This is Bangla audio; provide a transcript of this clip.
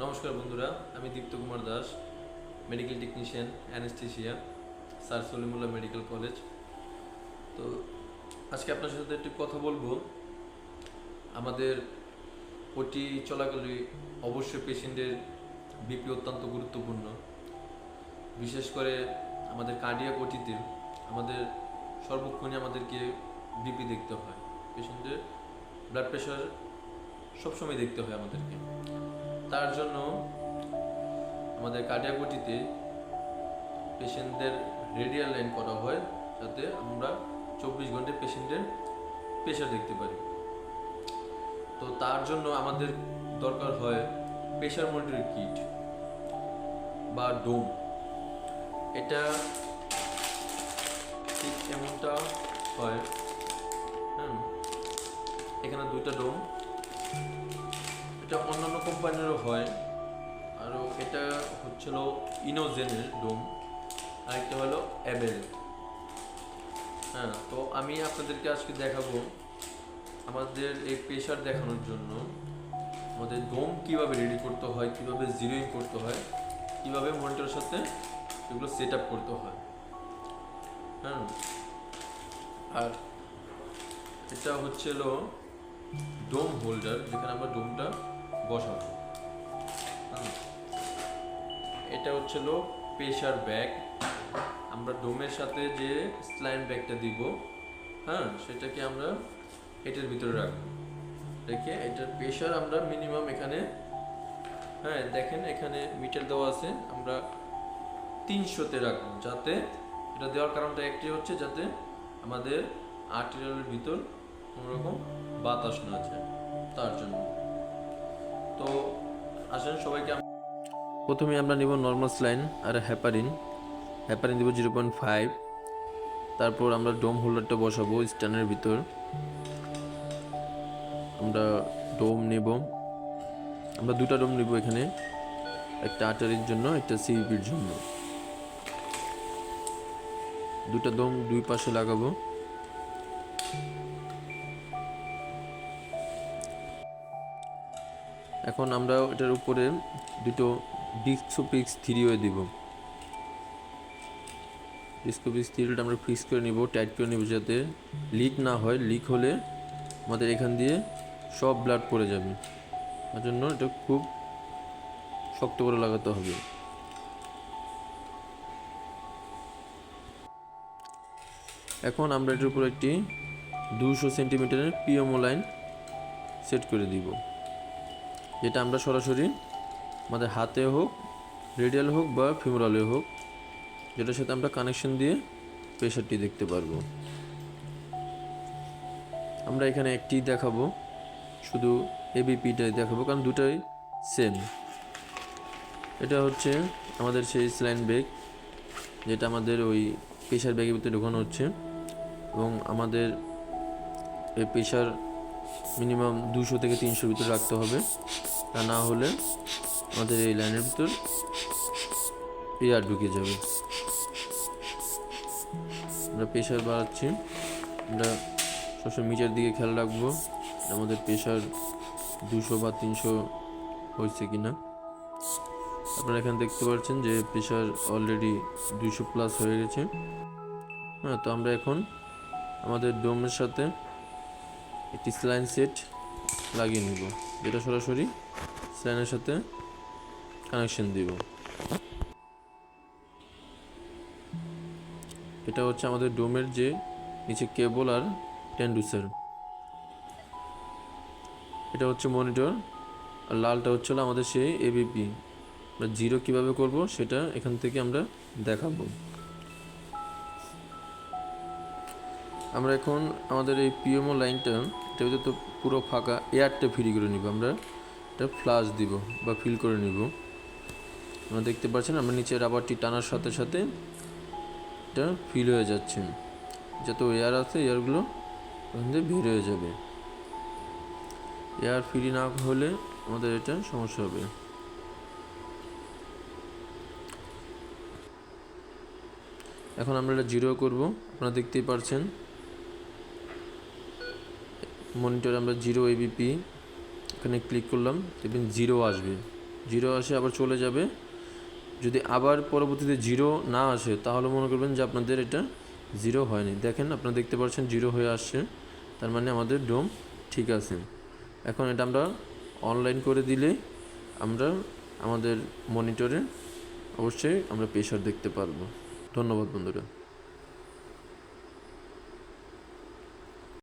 নমস্কার বন্ধুরা, আমি Dipto Kumar Das, medical technician, anaesthesia, sir Salimullah medical college. তো আজকে আপনার সাথে একটু কথা বলবো। আমাদের ওটি চলাকালে অবশ্যই পেশেন্টের বিপি অত্যন্ত গুরুত্বপূর্ণ। বিশেষ করে আমাদের কার্ডিয়াক ওটিতে আমাদের সর্বক্ষণই আমাদেরকে বিপি দেখতে হয়। পেশেন্টের ব্লাড প্রেশার সবসময় দেখতে হয় আমাদেরকে। তার জন্য আমাদের কার্ডিয়াক ওটিতে পেশেন্টদের রেডিয়াল লাইন করা হয়, যাতে আমরা 24 ঘন্টায় পেশেন্টের প্রেশার দেখতে পারি। তো তার জন্য আমাদের দরকার হয় প্রেশার মনিটরিং কিট বা ডোম। এটা ঠিক এমনটা হয়। হ্যাঁ, এখানে দুইটা ডোম। এটা অন্যান্য কোম্পানিরও হয়, আরও এটা হচ্ছিল ইনোজেনের ডোম, আরেকটা হলো অ্যাবেল। হ্যাঁ, তো আমি আপনাদেরকে আজকে দেখাবো আমাদের এই প্রেশার দেখানোর জন্য আমাদের ডোম কীভাবে রেডি করতে হয়, কীভাবে জিরোইং করতে হয়, কীভাবে মনিটরের সাথে এগুলো সেট আপ করতে হয়। হ্যাঁ, আর এটা হচ্ছিল ডোম হোল্ডার, যেখানে আমরা ডোমটা বসাবো। হ্যাঁ, এটা হচ্ছিল প্রেশার ব্যাগ। আমরা ডোমের সাথে যে স্লাইন ব্যাগটা দিব, হ্যাঁ, সেটাকে আমরা এটার ভিতরে রাখবো। রেখে এটার প্রেশার আমরা মিনিমাম এখানে, হ্যাঁ দেখেন এখানে মিটার দেওয়া আছে, আমরা 300-তে রাখবো। যাতে এটা দেওয়ার কারণটা একটি হচ্ছে যাতে আমাদের আর্টেরিয়ালের ভিতর কোনোরকম বাতাস না যায়, তার জন্য। তো আসেন সবাইকে, প্রথমে আমরা নিব নর্মাল স্লাইন আর হ্যাপারিন দিব 0.5। তারপর আমরা ডোম হোল্ডারটা বসাবো স্ট্যান্ডের ভিতর। আমরা ডোম নেব, আমরা দুটা ডোম নিব এখানে, একটা আর্টারির জন্য, একটা সিইপির জন্য। দুটা ডোম দুই পাশে লাগাবো। এখন আমরা এটার উপরে দুটো ডিস্কোপিক্স 3 দিব। ডিস্কোপিক্স 3টা আমরা ফিক্স করে নিব, টাইট করে নিব, যাতে লিক না হয়। লিক হলে আমাদের এখান দিয়ে সব ব্লাড পড়ে যাবে। তার জন্য এটা খুব শক্ত করে লাগাতে হবে। এখন আমরা এটার উপর একটি 200 সেন্টিমিটারের পিএমও লাইন সেট করে দিব, যেটা আমরা সরাসরি আমাদের হাতে হোক, রেডিয়াল হোক বা ফিমোরালে হোক, যেটার সাথে আমরা কানেকশন দিয়ে প্রেশারটি দেখতে পারবো। আমরা এখানে একটি দেখাবো, শুধু এবিপিটাই দেখাবো, কারণ দুটাই সেম। এটা হচ্ছে আমাদের সেই স্লাইন ব্যাগ, যেটা আমাদের ওই প্রেশার ব্যাগের ভিতরে ঢোকানো হচ্ছে। এবং আমাদের এই প্রেশার মিনিমাম 200 থেকে 300 ভিতরে রাখতে হবে, তা না হলে আমাদের এই লাইনের ভিতর এয়ার ঢুকে যাবে। আমরা প্রেশার বাড়াচ্ছি, আমরা সবসময় মিটার দিকে খেয়াল রাখবো আমাদের প্রেশার 200 বা 300 হয়েছে কিনা। আপনারা এখানে দেখতে পাচ্ছেন যে প্রেশার অলরেডি 200+ হয়ে গেছে। হ্যাঁ, তো আমরা এখন আমাদের ডোমের সাথে একটি স্লাইন সেট লাগিয়ে নিব, যেটা সরাসরি স্লাইনের সাথে কানেকশন দিব। এটা হচ্ছে আমাদের ডোমের যে নিচে কেবল আর ট্যান্ডুসার। এটা হচ্ছে মনিটর, আর লালটা হচ্ছে আমাদের সেই এবিপি। আমরা জিরো কীভাবে করব সেটা এখান থেকে আমরা দেখাবো। আমরা এখন আমাদের এই পিএমও লাইনটা, এটা ভিতরে তো পুরো ফাঁকা, এয়ারটা ফ্রি করে নিব। আমরা এটা ফ্লাশ দিব বা ফিল করে নিব। আপনারা দেখতে পাচ্ছেন আমরা নিচে রাবারটি টানার সাথে সাথে এটা ফিল হয়ে যাচ্ছে, যত এয়ার আছে এয়ারগুলো ওখান থেকে বের হয়ে যাবে। এয়ার ফ্রি না হলে আমাদের এটা সমস্যা হবে। এখন আমরা এটা জিরো করব। আপনারা দেখতেই পাচ্ছেন মনিটরে আমরা জিরো এবিপি এখানে ক্লিক করলাম, দেখবেন জিরো আসবে। জিরো আসে আবার চলে যাবে। যদি আবার পরবর্তীতে জিরো না আসে তাহলে মনে করবেন যে আপনাদের এটা জিরো হয়নি। দেখেন আপনারা দেখতে পাচ্ছেন জিরো হয়ে আসছে, তার মানে আমাদের ডোম ঠিক আছে। এখন এটা আমরা অনলাইন করে দিলে আমরা আমাদের মনিটরে অবশ্যই আমরা প্রেশার দেখতে পারবো। ধন্যবাদ বন্ধুরা।